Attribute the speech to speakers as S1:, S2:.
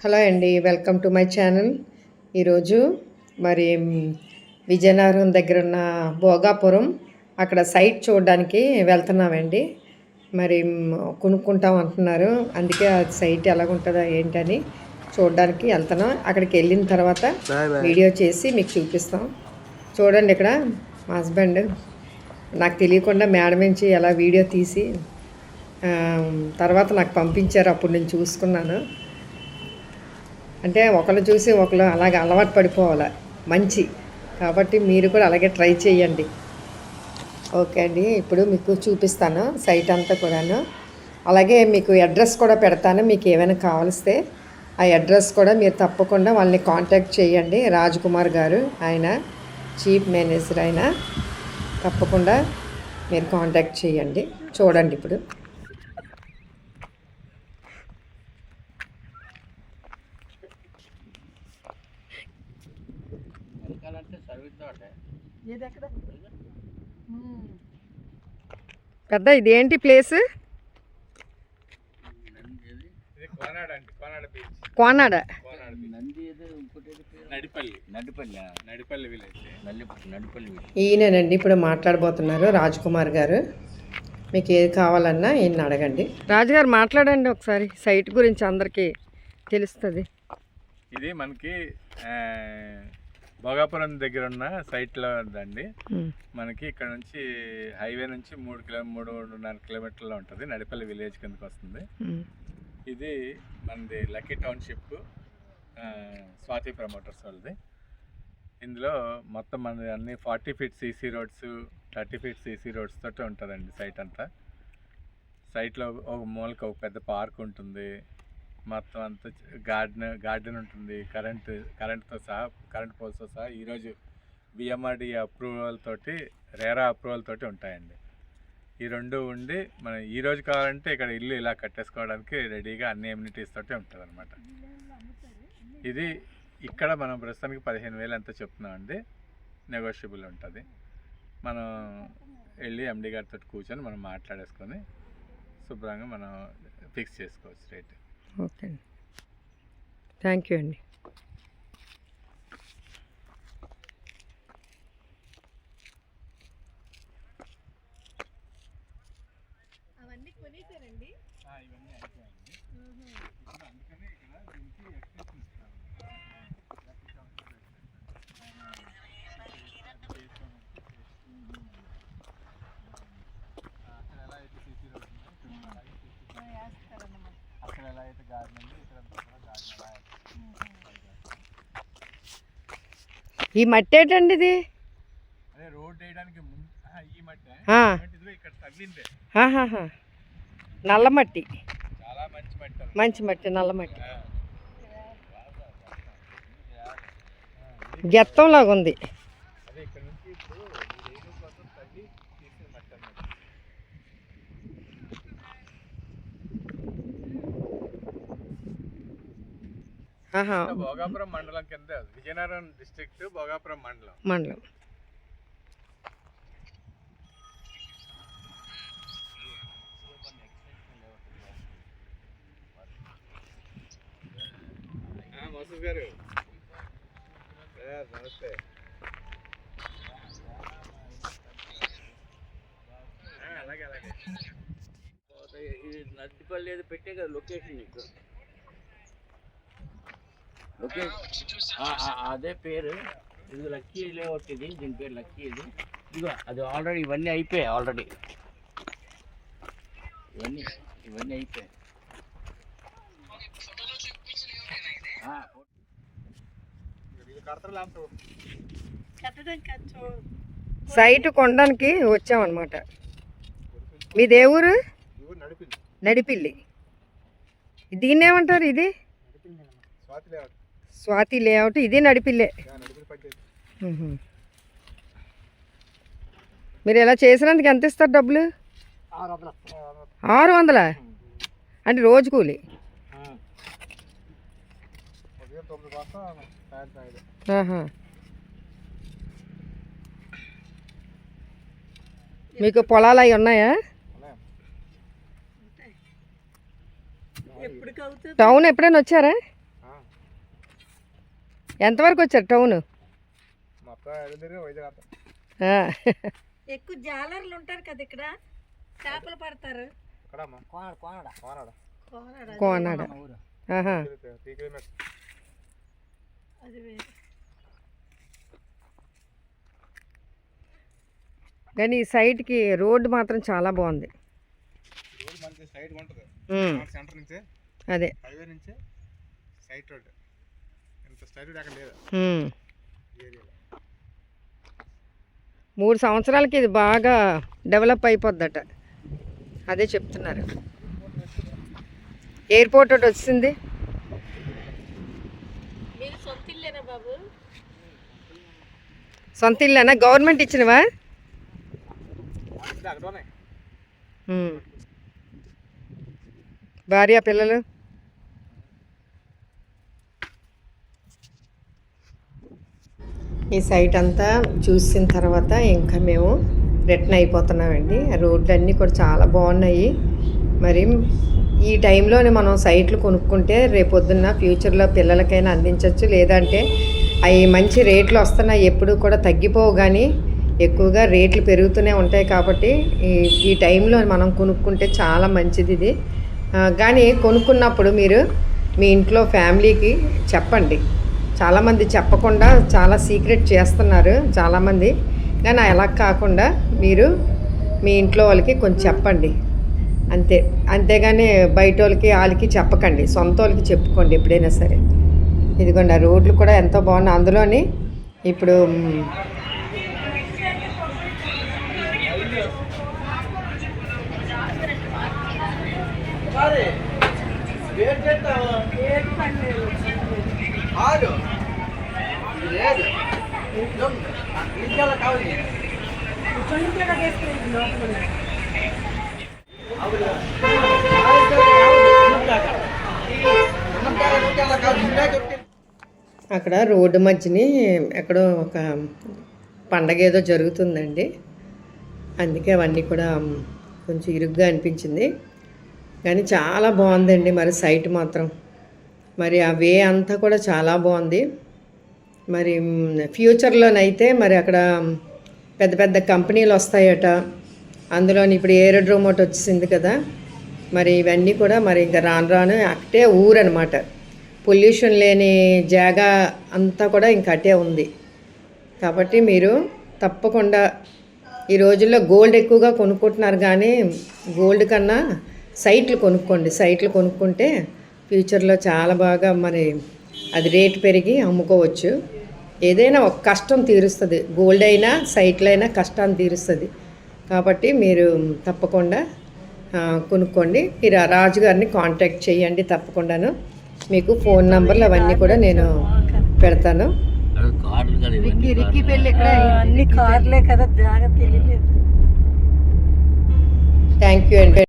S1: Hello అండి, welcome to my channel. ఈరోజు మరి విజయనగరం దగ్గర ఉన్న భోగాపురం అక్కడ సైట్ చూడడానికి వెళ్తున్నామండి. మరి కొనుక్కుంటాం అంటున్నారు, అందుకే ఆ సైట్ ఎలాగుంటుందో ఏంటని చూడడానికి వెళ్తున్నాం. అక్కడికి వెళ్ళిన తర్వాత వీడియో చేసి మీకు చూపిస్తాం. చూడండి, ఇక్కడ మా హస్బెండ్ నాకు తెలియకుండా మేడ నుంచి ఎలా వీడియో తీసి తర్వాత నాకు పంపించారు. అప్పుడు నేను చూసుకున్నాను. అంటే ఒకళ్ళు చూసి ఒకళ్ళు అలాగే అలవాటు పడిపోవాలి మంచి, కాబట్టి మీరు కూడా అలాగే ట్రై చేయండి. ఓకే అండి, ఇప్పుడు మీకు చూపిస్తాను సైట్ అంతా కూడాను. అలాగే మీకు అడ్రస్ కూడా పెడతాను. మీకు ఏమైనా కావలిస్తే ఆ అడ్రస్ కూడా మీరు తప్పకుండా వాళ్ళని కాంటాక్ట్ చేయండి. రాజ్ కుమార్ గారు, ఆయన చీఫ్ మేనేజర్. ఆయన తప్పకుండా మీరు కాంటాక్ట్ చేయండి. చూడండి ఇప్పుడు. పెద్ద ఇదేంటి ప్లేస్? కోనాడ. ఈయనండి ఇప్పుడు మాట్లాడబోతున్నారు రాజ్ కుమార్ గారు. మీకు ఏది కావాలన్నా ఈయన అడగండి. రాజుగారు మాట్లాడండి ఒకసారి, సైట్ గురించి అందరికీ తెలుస్తుంది.
S2: ఇది మనకి భోగాపురం దగ్గర ఉన్న సైట్లో ఉందండి. మనకి ఇక్కడ నుంచి హైవే నుంచి 3.5 కిలోమీటర్లో ఉంటుంది. నడిపల్లి విలేజ్ కిందకి వస్తుంది. ఇది మనది లక్కీ టౌన్షిప్, స్వాతి ప్రమోటర్స్ వాళ్ళది. ఇందులో మొత్తం మనది అన్ని 40 feet CC roads, 30 feet CC roads తోటి ఉంటుందండి సైట్ అంతా. సైట్లో ఒక మూలకి ఒక పెద్ద పార్క్ ఉంటుంది. మొత్తం అంతా గార్డెన్ ఉంటుంది. కరెంట్తో సహా, కరెంట్ పోల్స్తో సహా ఈరోజు బిఎంఆర్డి అప్రూవల్ తోటి, రేరా అప్రూవల్ తోటి ఉంటాయండి. ఈ రెండు ఉండి మనం ఈరోజు కావాలంటే ఇక్కడ ఇల్లు ఇలా కట్టేసుకోవడానికి రెడీగా అన్ని ఎమ్యూనిటీస్ తోటి ఉంటుంది అనమాట. ఇది ఇక్కడ మనం ప్రస్తుతానికి 15,000 ఎంత చెప్తున్నామండి. నెగోషియబుల్ ఉంటుంది. మనం వెళ్ళి ఎండి గారితో కూర్చొని మనం మాట్లాడేసుకొని శుభ్రంగా మనం ఫిక్స్ చేసుకోవచ్చు రేట్.
S1: ఓకే అండి, థ్యాంక్ యూ అండి. అవన్నీ కొనేసారండి?
S2: ఇవన్నీ అయిపోయాయండి. ఇప్పుడు అందుకనే ఇక్కడ దీనికి ఎక్స్టెన్షన్ ఇస్తాము. అక్కడ ఎలా అయితే సీసీ రోడ్ ఉందో అక్కడ ఎలా అయితే గార్డెన్ ఉంది, ఇక్కడ కూడా గార్డెన్ ఎలా
S1: ఈ మట్టి ఏంటండి ఇది?
S2: అదే రోడ్ వేయడానికి ముందు ఈ మట్టి ఇక్కడ తగిలిందే.
S1: నల్ల మట్టి,
S2: చాలా మంచి మట్టి.
S1: మంచి మట్టి, నల్ల మట్టి. గెత్తంలాగా ఉంది.
S2: అదే ఇక్కడ నుంచి ఇప్పుడు రేణు కోసం తగ్గి తీసిన మట్టి అన్నమాట. భోగాపురం మండలం కింద, విజయనగరం డిస్ట్రిక్ట్, భోగాపురం మండలం. మసూద్ గారు నమస్తే. అలాగే అలాగే.
S3: ఇది నడిపల్లి ఏదో పెట్టే కదా లొకేషన్, నీకు అదే పేరు. ఇది లక్కీ లేఅవుట్, ఇది దీని పేరు లక్కీ. ఇది ఇదిగో అది ఆల్రెడీ ఇవన్నీ అయిపోయాయి. ఆల్రెడీ ఇవన్నీ అయిపోయాయి.
S1: సైట్ కొనడానికి వచ్చామన్నమాట. మీ దేవురు నడిపిల్లి. దీన్ని ఏమంటారు? ఇది స్వాతి లేఅవుట్. ఇది నడిపిల్లే. మీరు ఇలా చేసినందుకు ఎంత ఇస్తారు డబ్బులు? 600 అంటే రోజు కూలి. మీకు పొలాలు అవి ఉన్నాయా? టౌన్ ఎప్పుడైనా వచ్చారా? ఎంతవరకు వచ్చారు టౌన్?
S4: ఎక్కువ జాలర్లు ఉంటారు కదా ఇక్కడ, చేపలు పడతారు.
S1: కోనాడ. ఆహా.
S4: అది వేరే.
S1: కానీ ఈ సైడ్కి రోడ్డు మాత్రం చాలా బాగుంది. అదే
S2: హైవే నుంచి సైట్ రోడ్ ఎంత స్టైల్ అక్కడ లేదు
S1: 3 సంవత్సరాలకి ఇది బాగా డెవలప్ అయిపోద్దట, అదే చెప్తున్నారు. ఎయిర్పోర్ట్ ఒకటి వచ్చింది.
S4: మీరు సొంత ఇల్లేనా బాబు?
S1: సొంత ఇల్లేనా? గవర్నమెంట్ ఇచ్చినవా? భార్య పిల్లలు? ఈ సైట్ అంతా చూసిన తర్వాత ఇంకా మేము రిటర్న్ అయిపోతున్నామండి. రోడ్లు అన్నీ కూడా చాలా బాగున్నాయి. మరి ఈ టైంలోనే మనం సైట్లు కొనుక్కుంటే రేపొద్దున్న ఫ్యూచర్లో పిల్లలకైనా అందించవచ్చు. లేదంటే అవి మంచి రేట్లు వస్తున్నాయి, ఎప్పుడు కూడా తగ్గిపోవు, కానీ ఎక్కువగా రేట్లు పెరుగుతూనే ఉంటాయి. కాబట్టి ఈ టైంలో మనం కొనుక్కుంటే చాలా మంచిది ఇది. కానీ కొనుక్కున్నప్పుడు మీరు మీ ఇంట్లో ఫ్యామిలీకి చెప్పండి. చాలామంది చెప్పకుండా చాలా సీక్రెట్ చేస్తున్నారు చాలామంది, కానీ అలా కాకుండా మీరు మీ ఇంట్లో వాళ్ళకి కొంచెం చెప్పండి అంతే. అంతేగాని బయట వాళ్ళకి చెప్పకండి, సొంత వాళ్ళకి చెప్పుకోండి ఎప్పుడైనా సరే. ఇదిగోండి ఆ రోడ్లు కూడా ఎంతో బాగున్నాయి. అందులోని ఇప్పుడు అక్కడ రోడ్డు మధ్యని ఎక్కడో ఒక పండగ ఏదో జరుగుతుందండి, అందుకే అవన్నీ కూడా కొంచెం ఇరుగ్గా అనిపించింది. కానీ చాలా బాగుందండి మరి సైట్ మాత్రం. మరి ఆ వే అంతా కూడా చాలా బాగుంది. మరి ఫ్యూచర్లోనైతే మరి అక్కడ పెద్ద పెద్ద కంపెనీలు వస్తాయట. అందులోని ఇప్పుడు ఏరోడ్రోమ్ ఒకటి వచ్చింది కదా, మరి ఇవన్నీ కూడా మరి ఇంకా రాను రాను అక్కడే ఊరు అనమాట. పొల్యూషన్ లేని జాగా అంతా కూడా ఇంకా అటే ఉంది. కాబట్టి మీరు తప్పకుండా ఈ రోజుల్లో గోల్డ్ ఎక్కువగా కొనుక్కుంటున్నారు, కానీ గోల్డ్ కన్నా సైట్లు కొనుక్కోండి. సైట్లు కొనుక్కుంటే ఫ్యూచర్లో చాలా బాగా మరి అది రేటు పెరిగి అమ్ముకోవచ్చు. ఏదైనా ఒక కష్టం తీరుస్తుంది, గోల్డ్ అయినా సైట్లు అయినా కష్టాన్ని తీరుస్తుంది. కాబట్టి మీరు తప్పకుండా కొనుక్కోండి. మీరు ఆ రాజుగారిని కాంటాక్ట్ చేయండి తప్పకుండాను. మీకు ఫోన్ నంబర్లు అవన్నీ కూడా నేను పెడతాను.
S4: రిక్కి పెళ్ళి ఇక్కడ అన్ని కార్లే కదా, జాగ్రత్త తెలియలేదు.
S1: థ్యాంక్ యూ అండి.